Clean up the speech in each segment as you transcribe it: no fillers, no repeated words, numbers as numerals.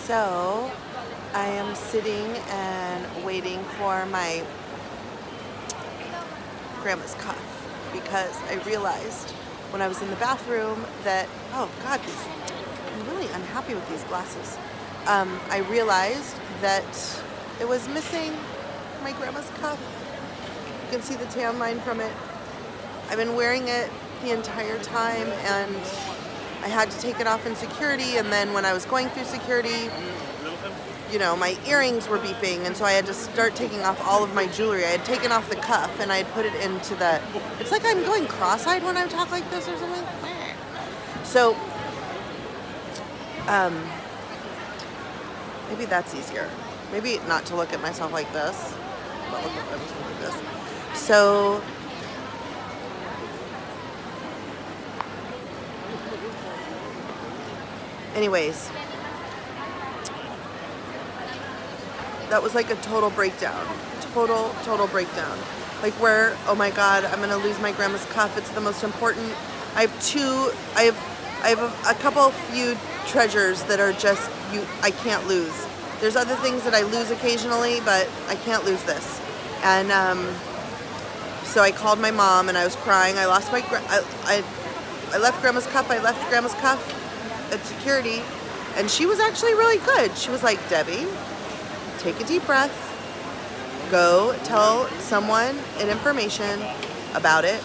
So I am sitting and waiting for my grandma's cuff because I realized when I was in the bathroom that, oh God, I'm really unhappy with these glasses. I realized that it was missing my grandma's cuff. You can see the tan line from it. I've been wearing it the entire time and I had to take it off in security, and then when I was going through security, you know, my earrings were beeping, and so I had to start taking off all of my jewelry. I had taken off the cuff and I had put it into the, it's like I'm going cross-eyed when I talk like this or something. So, maybe that's easier. Maybe not to look at myself like this, but look at this. So, anyways, that was like a total breakdown. Total breakdown. Like where, oh my God, I'm gonna lose my grandma's cuff. It's the most important. I have a couple few treasures that are just, I can't lose. There's other things that I lose occasionally, but I can't lose this. And so I called my mom and I was crying. I lost my, I left grandma's cuff. I left grandma's cuff at security, and she was actually really good. She was like, Debbie, take a deep breath, go tell someone an information about it.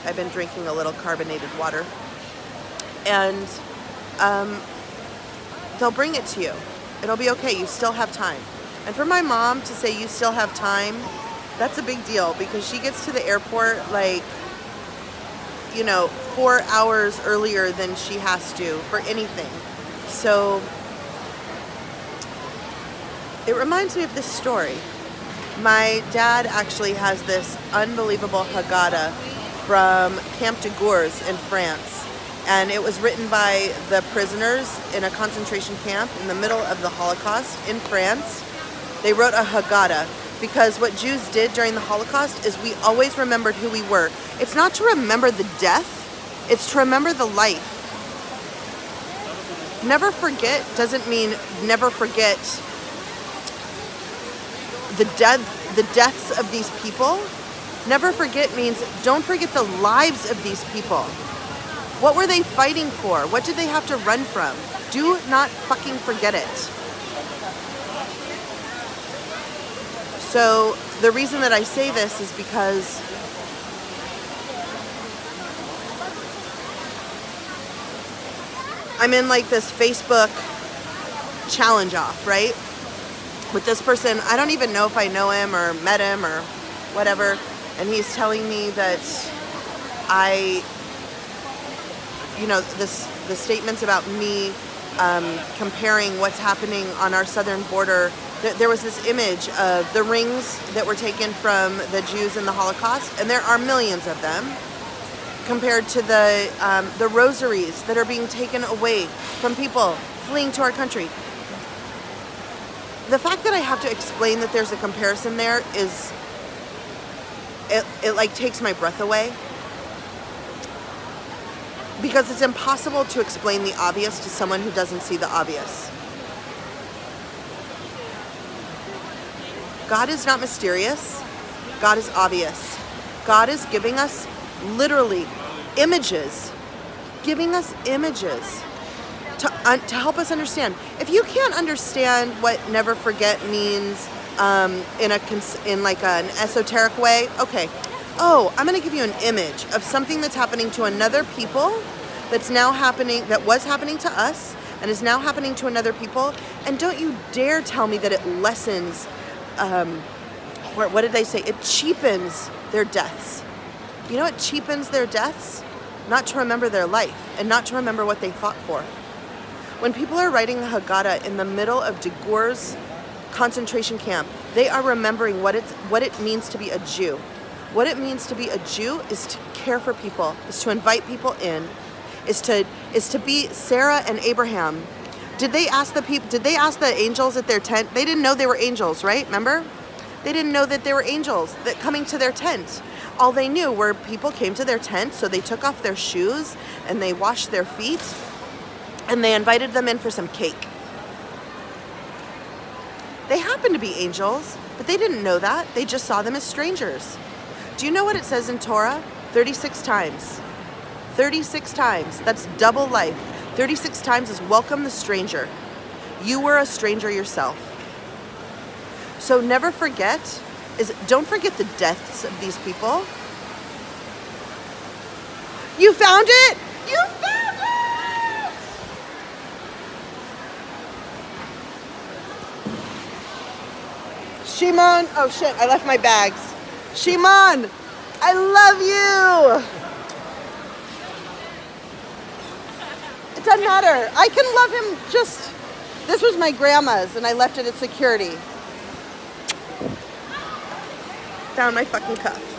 I've been drinking a little carbonated water, and they'll bring it to you. It'll be okay. You still have time. And for my mom to say you still have time, that's a big deal, because she gets to the airport like, you know, 4 hours earlier than she has to for anything. So it reminds me of this story. My dad actually has this unbelievable Haggadah from Camp de Gurs in France. And it was written by the prisoners in a concentration camp in the middle of the Holocaust in France. They wrote a Haggadah because what Jews did during the Holocaust is we always remembered who we were. It's not to remember the death, it's to remember the life. Never forget doesn't mean never forget the deaths of these people. Never forget means don't forget the lives of these people. What were they fighting for? What did they have to run from? Do not fucking forget it. So the reason that I say this is because I'm in like this Facebook challenge off, right? With this person, I don't even know if I know him or met him or whatever, and he's telling me that the statements about me comparing what's happening on our southern border. There was this image of the rings that were taken from the Jews in the Holocaust, and there are millions of them, compared to the rosaries that are being taken away from people fleeing to our country. The fact that I have to explain that there's a comparison there is, it like takes my breath away. Because it's impossible to explain the obvious to someone who doesn't see the obvious. God is not mysterious. God is obvious. God is giving us literally images. Giving us images to help us understand. If you can't understand what never forget means in like an esoteric way, okay. Oh, I'm going to give you an image of something that's happening to another people that's now happening, that was happening to us and is now happening to another people. And don't you dare tell me that it lessens, what did they say? It cheapens their deaths. You know what cheapens their deaths? Not to remember their life and not to remember what they fought for. When people are writing the Haggadah in the middle of de Gurs concentration camp, they are remembering what it means to be a Jew. What it means to be a Jew is to care for people, is to invite people in, is to be Sarah and Abraham. Did they ask the angels at their tent? They didn't know they were angels, right? Remember? They didn't know that they were angels that coming to their tent. All they knew were people came to their tent, so they took off their shoes and they washed their feet and they invited them in for some cake. They happened to be angels, but they didn't know that. They just saw them as strangers. Do you know what it says in Torah? 36 times. 36 times. That's double life. 36 times is welcome the stranger. You were a stranger yourself. So never forget, don't forget the deaths of these people. You found it? You found it! Shimon, oh shit, I left my bags. Shimon, I love you. It doesn't matter. I can love him just, this was my grandma's and I left it at security. Found my fucking cuff.